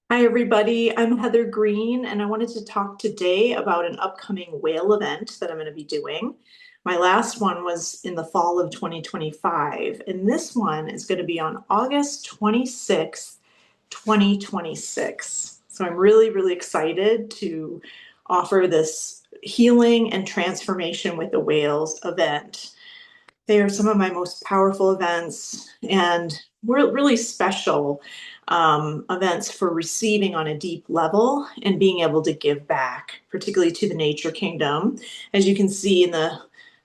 Hi, everybody. I'm Heather Green, and I wanted to talk today about an upcoming whale event that I'm going to be doing. My last one was in the fall of 2025, and this one is going to be on August 26th, 2026. So I'm really, really excited to offer this healing and transformation with the whales event. They are some of my most powerful events and really special events for receiving on a deep level and being able to give back, particularly to the nature kingdom. As you can see in the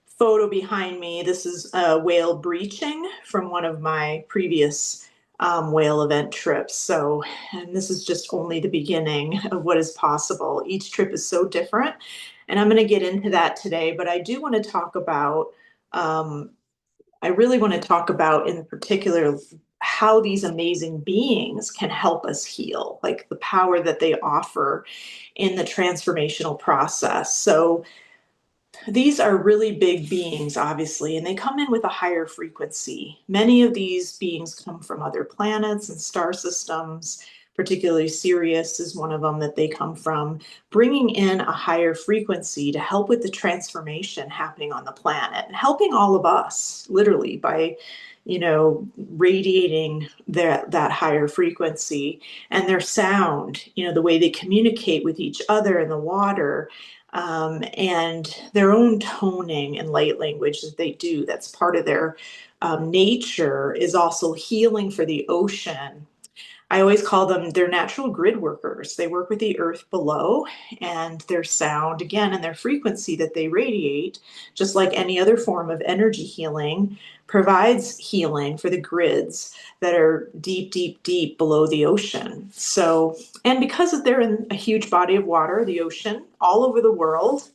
photo behind me, this is a whale breaching from one of my previous whale event trips. So, and this is just only the beginning of what is possible. Each trip is so different, and I'm going to get into that today, but I do want to talk about um, I really want to talk about in particular how these amazing beings can help us heal, like the power that they offer in the transformational process. So these are really big beings, obviously, and they come in with a higher frequency. Many of these beings come from other planets and star systems, particularly Sirius is one of them that they come from, bringing in a higher frequency to help with the transformation happening on the planet and helping all of us, literally, by radiating that higher frequency and their sound, the way they communicate with each other in the water, and their own toning and light language that they do. That's part of their nature, is also healing for the ocean. I always call them their natural grid workers. They work with the earth below, and their sound, again, and their frequency that they radiate, just like any other form of energy healing, provides healing for the grids that are deep, deep, deep below the ocean. So, and because they're in a huge body of water, the ocean, all over the world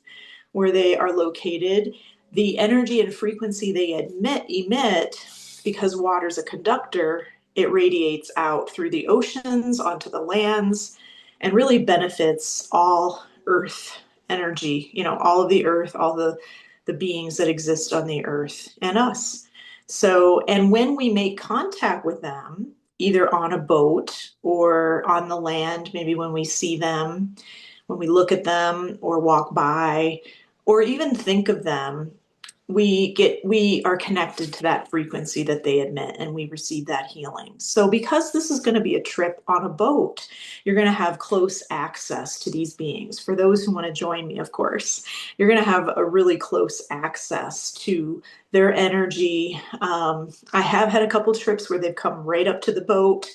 where they are located, the energy and frequency they emit, because water's a conductor, it radiates out through the oceans onto the lands and really benefits all earth energy, all of the earth, all the beings that exist on the earth and us. So, and when we make contact with them, either on a boat or on the land, maybe when we see them, when we look at them or walk by, or even think of them, we are connected to that frequency that they emit, and we receive that healing. So because this is going to be a trip on a boat, you're going to have close access to these beings. For those who want to join me, of course, you're going to have a really close access to their energy. I have had a couple trips where they've come right up to the boat.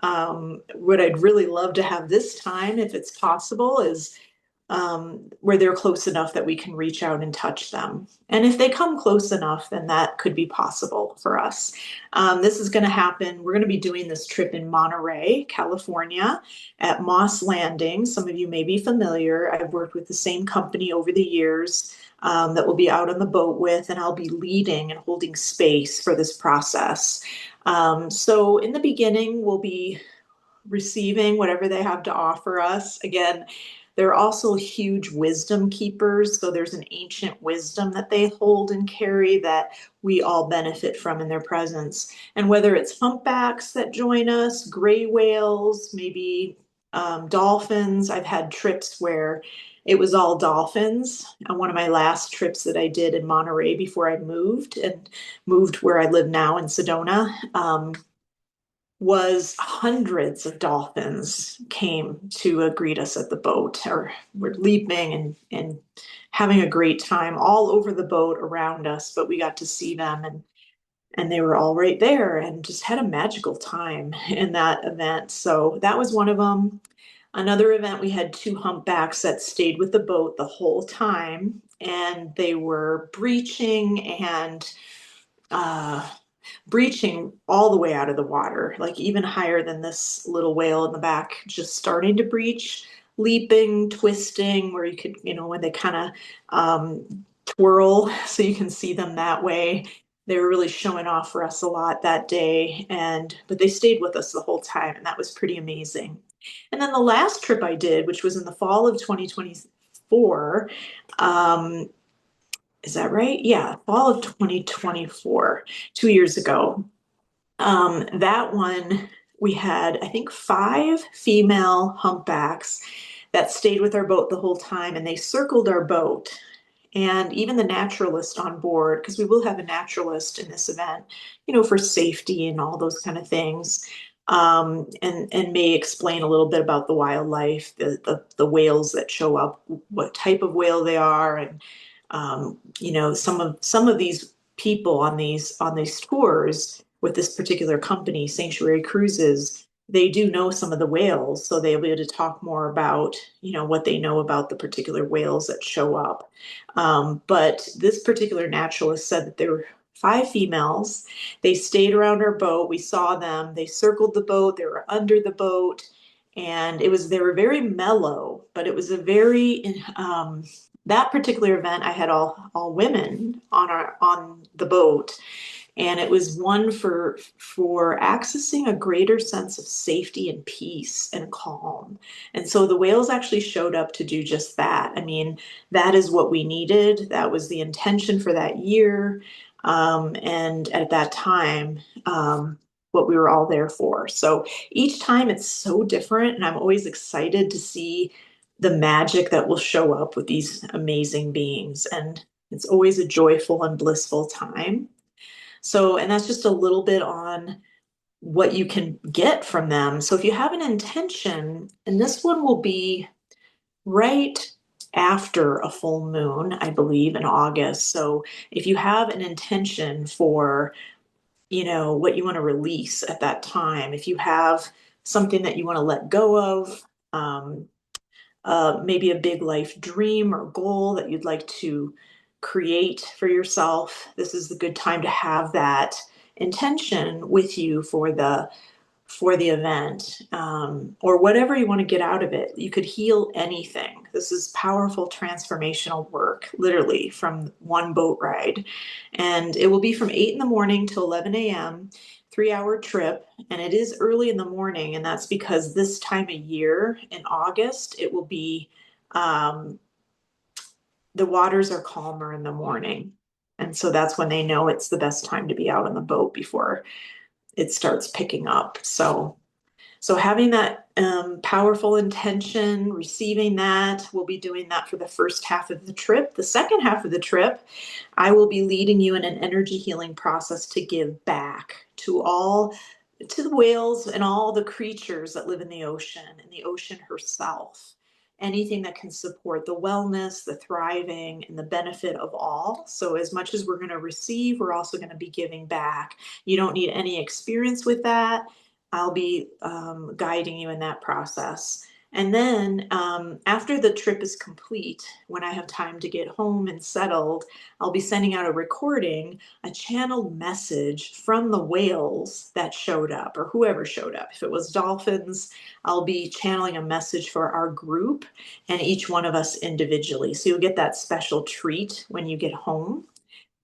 What I'd really love to have this time, if it's possible, is where they're close enough that we can reach out and touch them. And if they come close enough, then that could be possible for us. This is going to happen. We're going to be doing this trip in Monterey, California, at Moss Landing. Some of you may be familiar. I've worked with the same company over the years that we'll be out on the boat with, and I'll be leading and holding space for this process. So in the beginning, we'll be receiving whatever they have to offer us. Again, they're also huge wisdom keepers. So there's an ancient wisdom that they hold and carry that we all benefit from in their presence. And whether it's humpbacks that join us, gray whales, maybe dolphins. I've had trips where it was all dolphins. On one of my last trips that I did in Monterey before I moved where I live now in Sedona, was hundreds of dolphins came to greet us at the boat, or were leaping and having a great time all over the boat around us. But we got to see them, and they were all right there and just had a magical time in that event. So that was one of them. Another event, we had two humpbacks that stayed with the boat the whole time, and they were breaching and uh, breaching all the way out of the water, like even higher than this little whale in the back, just starting to breach, leaping, twisting, where you could, when they kind of twirl, so you can see them that way. They were really showing off for us a lot that day, but they stayed with us the whole time, and that was pretty amazing. And then the last trip I did, which was in the fall of 2024, is that right? Yeah, fall of 2024, 2 years ago. That one, we had, I think, five female humpbacks that stayed with our boat the whole time, and they circled our boat. And even the naturalist on board, because we will have a naturalist in this event, for safety and all those kind of things, and may explain a little bit about the wildlife, the whales that show up, what type of whale they are, and some of these people on these tours with this particular company, Sanctuary Cruises, they do know some of the whales, so they'll be able to talk more about what they know about the particular whales that show up. But this particular naturalist said that there were five females. They stayed around our boat. We saw them. They circled the boat. They were under the boat, and they were very mellow, but it was a very that particular event. I had all women on the boat, and it was one for accessing a greater sense of safety and peace and calm. And so the whales actually showed up to do just that. I mean, that is what we needed. That was the intention for that year, and at that time, what we were all there for. So each time it's so different, and I'm always excited to see the magic that will show up with these amazing beings. And it's always a joyful and blissful time. So, and that's just a little bit on what you can get from them. So, if you have an intention, and this one will be right after a full moon, I believe, in August. So, if you have an intention for, what you want to release at that time, if you have something that you want to let go of, um, maybe a big life dream or goal that you'd like to create for yourself, this is the good time to have that intention with you for the event, or whatever you want to get out of it. You could heal anything. This is powerful transformational work, literally from one boat ride. And it will be from 8 in the morning to 11 a.m., 3-hour trip. And it is early in the morning. And that's because this time of year in August, it will be, the waters are calmer in the morning. And so that's when they know it's the best time to be out on the boat before it starts picking up. So having that powerful intention, receiving that, we'll be doing that for the first half of the trip. The second half of the trip, I will be leading you in an energy healing process to give back to the whales and all the creatures that live in the ocean and the ocean herself. Anything that can support the wellness, the thriving, and the benefit of all. So, as much as we're going to receive, we're also going to be giving back. You don't need any experience with that. I'll be guiding you in that process. And then after the trip is complete, when I have time to get home and settled, I'll be sending out a recording, a channeled message from the whales that showed up or whoever showed up. If it was dolphins, I'll be channeling a message for our group and each one of us individually. So you'll get that special treat when you get home.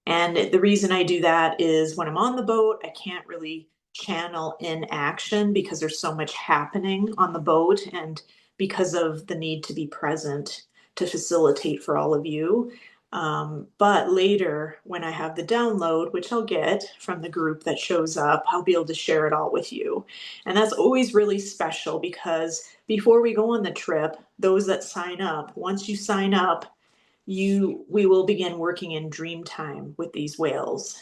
And the reason I do that is when I'm on the boat, I can't really channel in action because there's so much happening on the boat and because of the need to be present to facilitate for all of you. But later, when I have the download, which I'll get from the group that shows up, I'll be able to share it all with you. And that's always really special because before we go on the trip, those that sign up, once you sign up, we will begin working in dream time with these whales,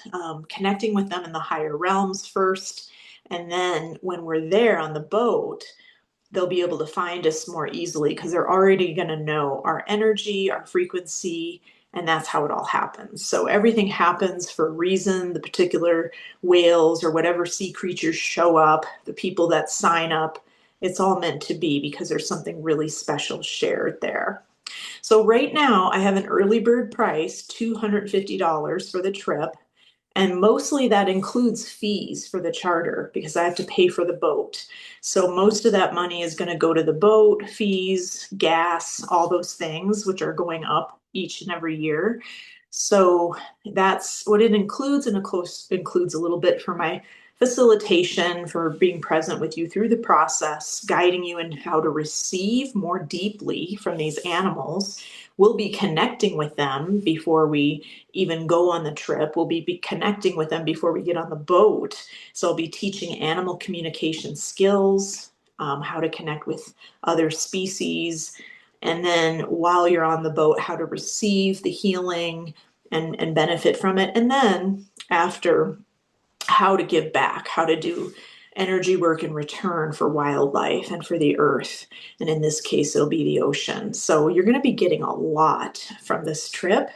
connecting with them in the higher realms first. And then when we're there on the boat, they'll be able to find us more easily because they're already going to know our energy, our frequency, and that's how it all happens. So everything happens for a reason. The particular whales or whatever sea creatures show up, the people that sign up, it's all meant to be because there's something really special shared there. So right now I have an early bird price, $250 for the trip. And mostly that includes fees for the charter because I have to pay for the boat. So most of that money is going to go to the boat, fees, gas, all those things, which are going up each and every year. So that's what it includes. And of course, includes a little bit for my facilitation, for being present with you through the process, guiding you in how to receive more deeply from these animals, we'll be connecting with them before we even go on the trip. We'll be connecting with them before we get on the boat. So I'll be teaching animal communication skills, how to connect with other species. And then while you're on the boat, how to receive the healing and benefit from it. And then after, how to give back, how to do energy work in return for wildlife and for the earth. And in this case, it'll be the ocean. So you're going to be getting a lot from this trip.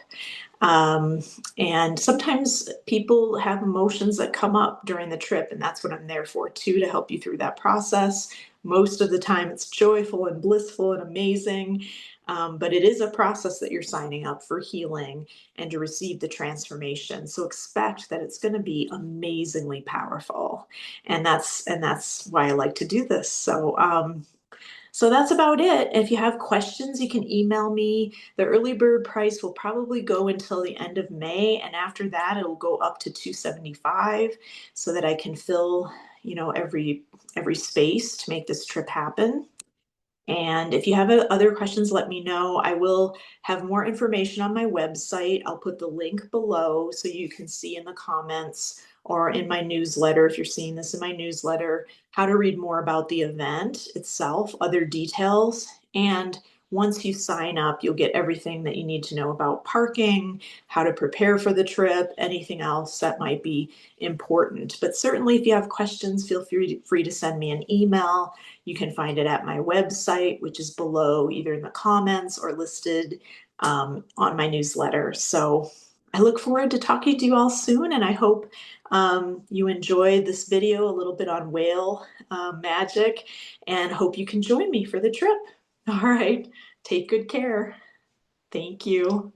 Um, and sometimes people have emotions that come up during the trip, and that's what I'm there for too, to help you through that process. Most of the time, it's joyful and blissful and amazing. But it is a process that you're signing up for healing and to receive the transformation. So expect that it's going to be amazingly powerful, and that's why I like to do this. So that's about it. If you have questions, you can email me. The early bird price will probably go until the end of May, and after that, it'll go up to 275, so that I can fill, every space to make this trip happen. And if you have other questions, let me know. I will have more information on my website. I'll put the link below so you can see in the comments or in my newsletter, if you're seeing this in my newsletter, how to read more about the event itself, other details. And once you sign up, you'll get everything that you need to know about parking, how to prepare for the trip, anything else that might be important. But certainly, if you have questions, feel free to send me an email. You can find it at my website, which is below either in the comments or listed on my newsletter. So I look forward to talking to you all soon, and I hope you enjoyed this video a little bit on whale magic, and hope you can join me for the trip. All right, take good care. Thank you.